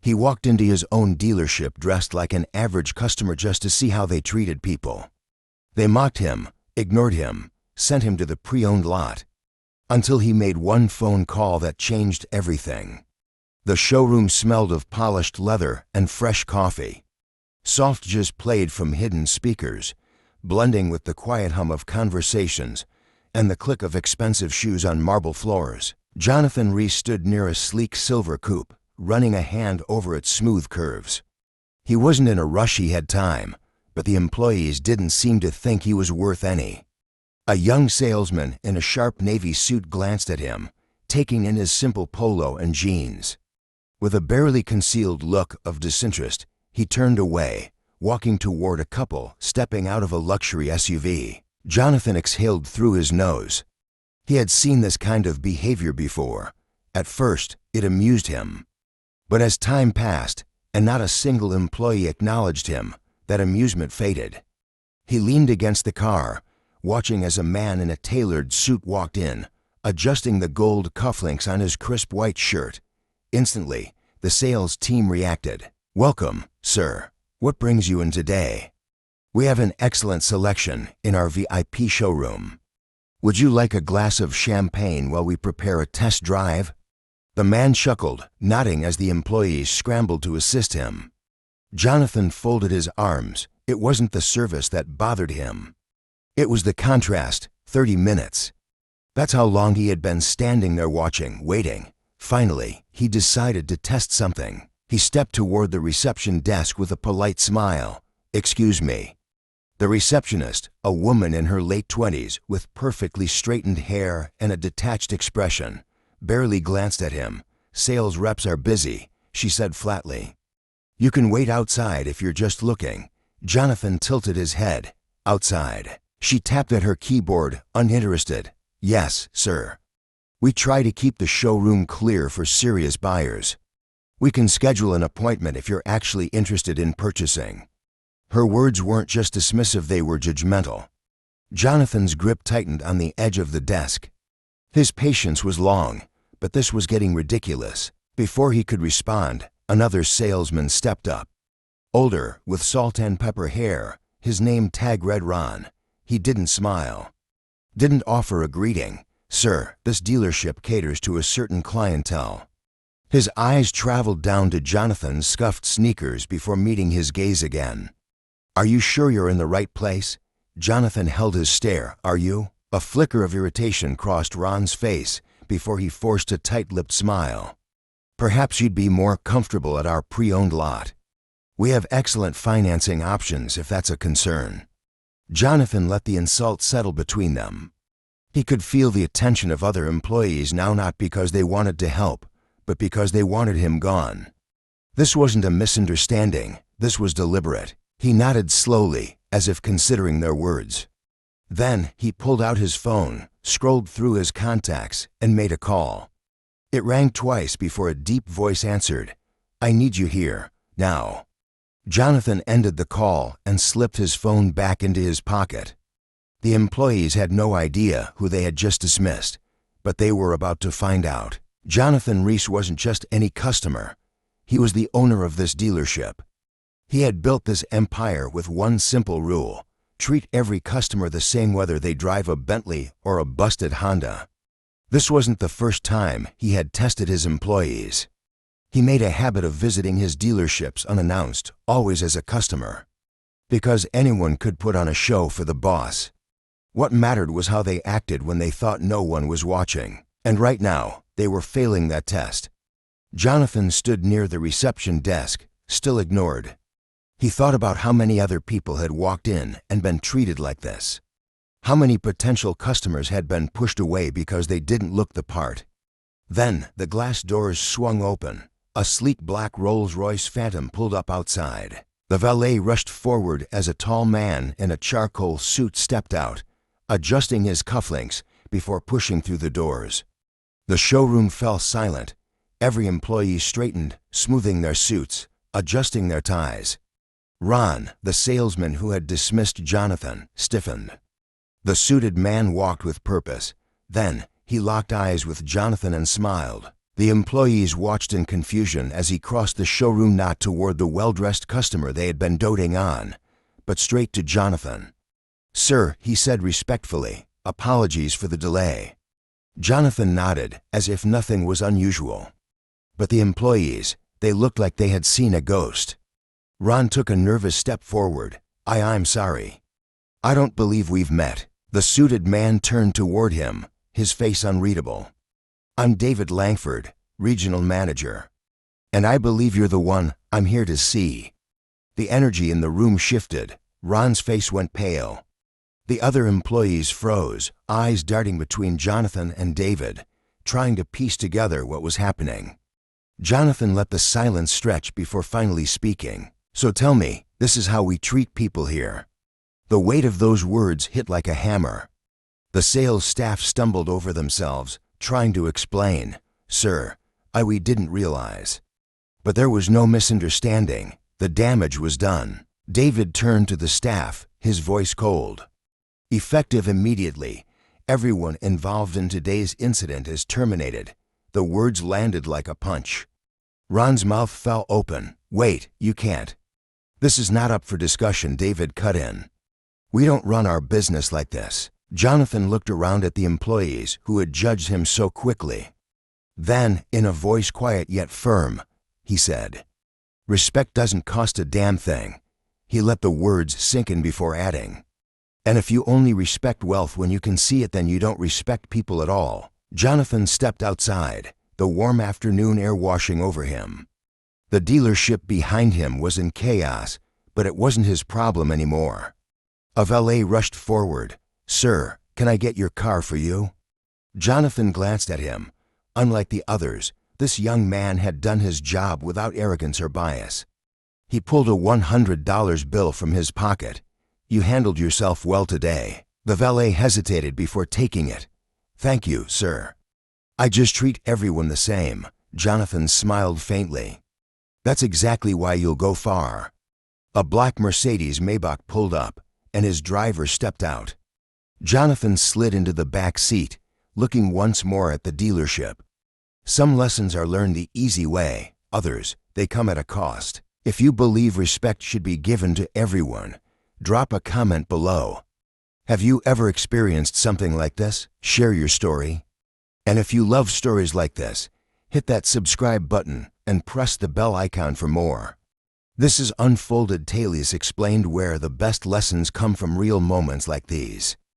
He walked into his own dealership dressed like an average customer just to see how they treated people. They mocked him, ignored him, sent him to the pre-owned lot, until he made one phone call that changed everything. The showroom smelled of polished leather and fresh coffee. Soft jazz played from hidden speakers, blending with the quiet hum of conversations and the click of expensive shoes on marble floors. Jonathan Reese stood near a sleek silver coupe, running a hand over its smooth curves. He wasn't in a rush, he had time, but the employees didn't seem to think he was worth any. A young salesman in a sharp navy suit glanced at him, taking in his simple polo and jeans. With a barely concealed look of disinterest, he turned away, walking toward a couple stepping out of a luxury SUV. Jonathan exhaled through his nose. He had seen this kind of behavior before. At first, it amused him. But as time passed, and not a single employee acknowledged him, that amusement faded. He leaned against the car, watching as a man in a tailored suit walked in, adjusting the gold cufflinks on his crisp white shirt. Instantly, the sales team reacted. "Welcome, sir. What brings you in today? We have an excellent selection in our VIP showroom. Would you like a glass of champagne while we prepare a test drive?" The man chuckled, nodding as the employees scrambled to assist him. Jonathan folded his arms. It wasn't the service that bothered him. It was the contrast. 30 minutes. That's how long he had been standing there watching, waiting. Finally, he decided to test something. He stepped toward the reception desk with a polite smile. "Excuse me." The receptionist, a woman in her late 20s with perfectly straightened hair and a detached expression, barely glanced at him. "Sales reps are busy," she said flatly. "You can wait outside if you're just looking." Jonathan tilted his head. "Outside." She tapped at her keyboard, uninterested. "Yes, sir. We try to keep the showroom clear for serious buyers. We can schedule an appointment if you're actually interested in purchasing." Her words weren't just dismissive, they were judgmental. Jonathan's grip tightened on the edge of the desk. His patience was long, but this was getting ridiculous. Before he could respond, another salesman stepped up. Older, with salt and pepper hair, his name tag read Ron. He didn't smile. Didn't offer a greeting. "Sir, this dealership caters to a certain clientele." His eyes traveled down to Jonathan's scuffed sneakers before meeting his gaze again. "Are you sure you're in the right place?" Jonathan held his stare. "Are you?" A flicker of irritation crossed Ron's face before he forced a tight-lipped smile. "Perhaps you'd be more comfortable at our pre-owned lot. We have excellent financing options if that's a concern." Jonathan let the insult settle between them. He could feel the attention of other employees now, not because they wanted to help, but because they wanted him gone. This wasn't a misunderstanding. This was deliberate. He nodded slowly, as if considering their words. Then he pulled out his phone, scrolled through his contacts, and made a call. It rang twice before a deep voice answered. "I need you here, now." Jonathan ended the call and slipped his phone back into his pocket. The employees had no idea who they had just dismissed, but they were about to find out. Jonathan Reese wasn't just any customer. He was the owner of this dealership. He had built this empire with one simple rule: treat every customer the same whether they drive a Bentley or a busted Honda. This wasn't the first time he had tested his employees. He made a habit of visiting his dealerships unannounced, always as a customer. Because anyone could put on a show for the boss. What mattered was how they acted when they thought no one was watching. And right now, they were failing that test. Jonathan stood near the reception desk, still ignored. He thought about how many other people had walked in and been treated like this. How many potential customers had been pushed away because they didn't look the part. Then the glass doors swung open. A sleek black Rolls-Royce Phantom pulled up outside. The valet rushed forward as a tall man in a charcoal suit stepped out, adjusting his cufflinks before pushing through the doors. The showroom fell silent. Every employee straightened, smoothing their suits, adjusting their ties. Ron, the salesman who had dismissed Jonathan, stiffened. The suited man walked with purpose. Then he locked eyes with Jonathan and smiled. The employees watched in confusion as he crossed the showroom, not toward the well-dressed customer they had been doting on, but straight to Jonathan. "Sir," he said respectfully, "apologies for the delay." Jonathan nodded, as if nothing was unusual. But the employees, they looked like they had seen a ghost. Ron took a nervous step forward. I'm sorry. I don't believe we've met." The suited man turned toward him, his face unreadable. "I'm David Langford, regional manager. And I believe you're the one I'm here to see." The energy in the room shifted. Ron's face went pale. The other employees froze, eyes darting between Jonathan and David, trying to piece together what was happening. Jonathan let the silence stretch before finally speaking. "So tell me, this is how we treat people here." The weight of those words hit like a hammer. The sales staff stumbled over themselves, trying to explain. "Sir, we didn't realize." But there was no misunderstanding. The damage was done. David turned to the staff, his voice cold. "Effective immediately. Everyone involved in today's incident is terminated." The words landed like a punch. Ron's mouth fell open. "Wait, you can't." "This is not up for discussion," David cut in. "We don't run our business like this." Jonathan looked around at the employees who had judged him so quickly. Then, in a voice quiet yet firm, he said, "Respect doesn't cost a damn thing." He let the words sink in before adding, "And if you only respect wealth when you can see it, then you don't respect people at all." Jonathan stepped outside, the warm afternoon air washing over him. The dealership behind him was in chaos, but it wasn't his problem anymore. A valet rushed forward. "Sir, can I get your car for you?" Jonathan glanced at him. Unlike the others, this young man had done his job without arrogance or bias. He pulled a $100 bill from his pocket. "You handled yourself well today." The valet hesitated before taking it. "Thank you, sir." "I just treat everyone the same." Jonathan smiled faintly. "That's exactly why you'll go far." A black Mercedes Maybach pulled up, and his driver stepped out. Jonathan slid into the back seat, looking once more at the dealership. Some lessons are learned the easy way, others, they come at a cost. If you believe respect should be given to everyone, drop a comment below. Have you ever experienced something like this? Share your story. And if you love stories like this, hit that subscribe button and press the bell icon for more. This is Unfolded Tales Explained, where the best lessons come from real moments like these.